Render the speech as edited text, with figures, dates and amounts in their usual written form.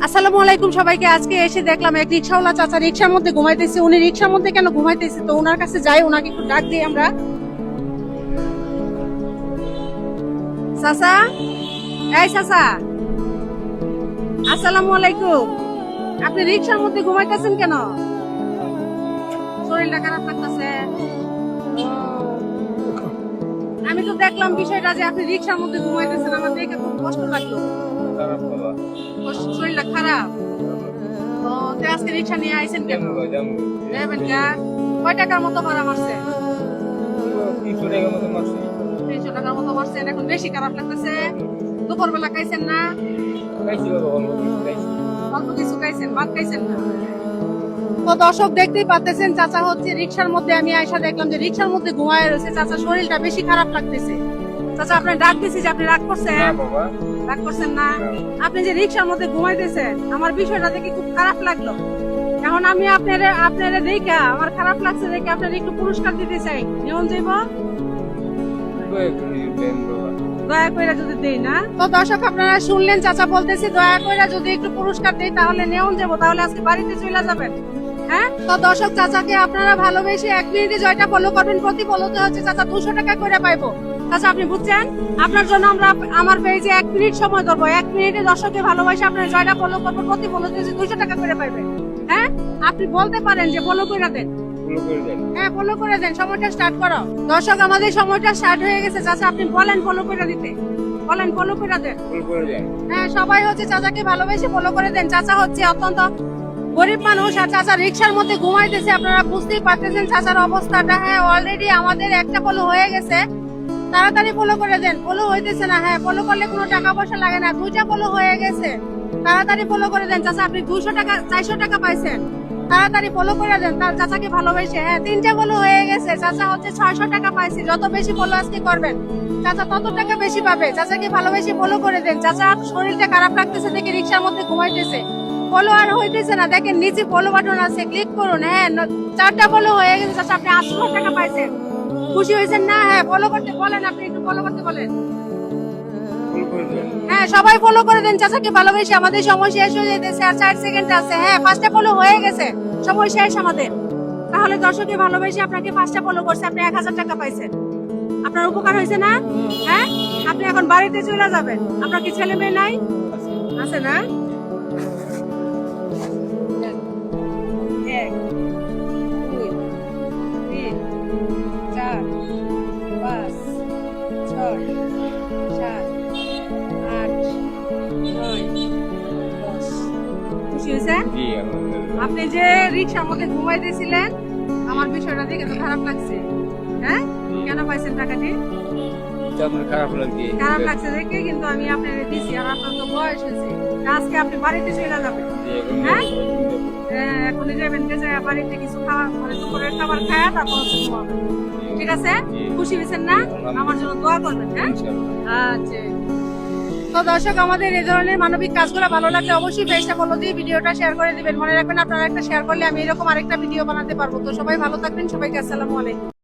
আসসালামু আলাইকুম সবাইকে। আজকে এসে দেখলাম এক রিক্সাওয়ালা চাচা রিক্সার মধ্যে ঘুমাইতেছে। উনি রিক্সার মধ্যে কেন ঘুমাইতেছে, তো ওনার কাছে যাই, ওনাকে একটু ডাক দিই আমরা। চাচা, এই চাচা, আসসালামু আলাইকুম। আপনি রিক্সার মধ্যে ঘুমাইতেছেন কেন? শরীরটা খারাপ লাগতেছে? আমি তো দেখলাম বিষয়টা যে আপনি রিক্সার মধ্যে ঘুমাইতেছেন, আমার দেখে খুব কষ্ট লাগলো। শরীরটা খারাপ তো আজকে রিক্সা নিয়ে আইছেন কেন? যাবেন কা? কয় টাকার মতো ভাড়া মারছে? 300 টাকার মতো মারছেন। এখন বেশি খারাপ লাগতেছে? দুপুর বেলা খাইছেন না? অল্প কিছু খাইছেন, ভাত খাইছেন না? তো দর্শক দেখতেই পাচ্ছেন, চাচা হচ্ছে রিক্সার মধ্যে। আমি আয়সা দেখলাম যে রিক্সার মধ্যে ঘুমায় রয়েছে। চাচা শরীরটা বেশি খারাপ লাগতেছে। চাচা আপনার ডাক দিছি যে আপনি রাগ করছেন? রাগ করছেন না? আপনি যে রিক্সার মধ্যে ঘুমাইতেছেন, আমার বিষয়টা দেখে খুব খারাপ লাগলো। এখন আমি আপনারা দেখা আমার খারাপ লাগছে দেখে আপনার একটু পুরস্কার দিতে চাই। নেওন যাইব? দয়া করে যদি দেই না? তো দর্শক আপনারা শুনলেন, চাচা বলতেছি দয়া করে যদি একটু পুরস্কার দেই তাহলে নেওন যাবো, তাহলে আজকে বাড়িতে চলে যাবেন। হ্যাঁ, তো দর্শক চাচাকে আপনারা ভালোবেসে 1 মিনিটে জয়টা ফলো করবেন। প্রতি ফলোতে হচ্ছে চাচা 200 টাকা করে পাইবো। চাচা আপনি বুঝছেন? আপনার জন্য আমরা আমার পেজে 1 মিনিট সময় দেবো। 1 মিনিটে দর্শককে ভালোবাসে আপনার জয়টা ফলো করবো। প্রতি ফলোতে 200 টাকা করে পাইবেন। হ্যাঁ, আপনি বলতে পারেন যে ফলো করে দেন। হ্যাঁ, ফলো করে দেন। সময়টা স্টার্ট করো। দর্শক আমাদের সময়টা স্টার্ট হয়ে গেছে। চাচা আপনি বলেন ফলো করে দিতে। বলেন ফলো করে দেন। হ্যাঁ, সবাই হচ্ছে চাচাকে ভালোবেসে ফলো করে দেন। চাচা হচ্ছে অত্যন্ত গরিব মানুষ, আর চাচা রিক্সার মধ্যে ঘুমাইতেছে। আপনারা বুঝতেই পারতেছেন চাচার অবস্থাটা। হ্যাঁ, অলরেডি আমাদের একটা ফলো হয়ে গেছে। তাড়াতাড়ি ফলো করে দেন। ফলো হইতেছে না। হ্যাঁ, ফলো করলে কোনো টাকা পয়সা লাগে না। 2টা ফলো হয়ে গেছে। তাড়াতাড়ি ফলো করে দেন। চাচা আপনি 200 টাকা 400 টাকা পাইছেন। তাড়াতাড়ি ফলো করে দেন। তার চাচাকে ভালোবেসে। হ্যাঁ, 3টে ফলো হয়ে গেছে। চাচা হচ্ছে 600 টাকা পাইছে। যত বেশি ফলো আজকে করবেন চাচা তত টাকা বেশি পাবে। চাচাকে ভালোবেসে ফলো করে দেন। চাচা শরীরটা খারাপ লাগতেছে দেখে রিক্সার মধ্যে ঘুমাইতেছে। ফলো আর হইতেছে না, দেখেন নিচে ফলো বাটন আছে, ক্লিক করুন। হ্যাঁ, 4টা ফলো হয়ে গেছে। চাচা আপনি 800 টাকা পাইছেন। খুশি হয়েছেন না? হ্যাঁ, ফলো করতে বলেন। আপনি একটু ফলো করতে বলেন। হ্যাঁ, সবাই ফলো করে দেন। চাচাকে ভালোবেসে। আমাদের সময় শেষ হয়ে যেতেছে, আর 4 সেকেন্ড আছে। হ্যাঁ, 5টা ফলো হয়ে গেছে। সময় শেষ আমাদের। তাহলে দর্শককে ভালোবেসে আপনাকে 5টা ফলো করছে, আপনি 1000 টাকা পাইছেন। আপনার উপকার হয়েছে না? হ্যাঁ, আপনি এখন বাড়িতে চলে যাবেন। আপনার কি ছেলে মেয়ে নাই? আছে না? 1 2 3 4 5 6 7 8 9 10। খুশি হয়েছেন? আপনি যে রিক্সার মধ্যে ঘুমাইতেছিলেন, আমার বিষয়টা দেখে তো খারাপ লাগছে। হ্যাঁ, কেন পাইছেন টাকাটি? খারাপ লাগছে দেখে কিন্তু আমি আপনার দিছি, আর আপনার তো বয়স হয়েছে। আজকে আপনি বাড়িতে চলে যাবেন। হ্যাঁ, এখনই যাবেন, বাড়িতে কিছু খাবার, মানে দুপুরের খাবার খায় তারপর হচ্ছে ঘুমাবেন। ঠিক আছে? খুশি হয়েছেন না? আমার জন্য দোয়া করবেন। হ্যাঁ, আচ্ছা। তো দর্শক আমাদের এই ধরনের মানবিক কাজগুলো ভালো লাগলে অবশ্যই পেজটা ফলো দিয়ে ভিডিওটা শেয়ার করে দিবেন। মনে রাখবেন আপনারা একটা শেয়ার করলে আমি এরকম আরেকটা ভিডিও বানাতে পারবো। তো সবাই ভালো থাকবেন। সবাইকে আসসালামু আলাইকুম।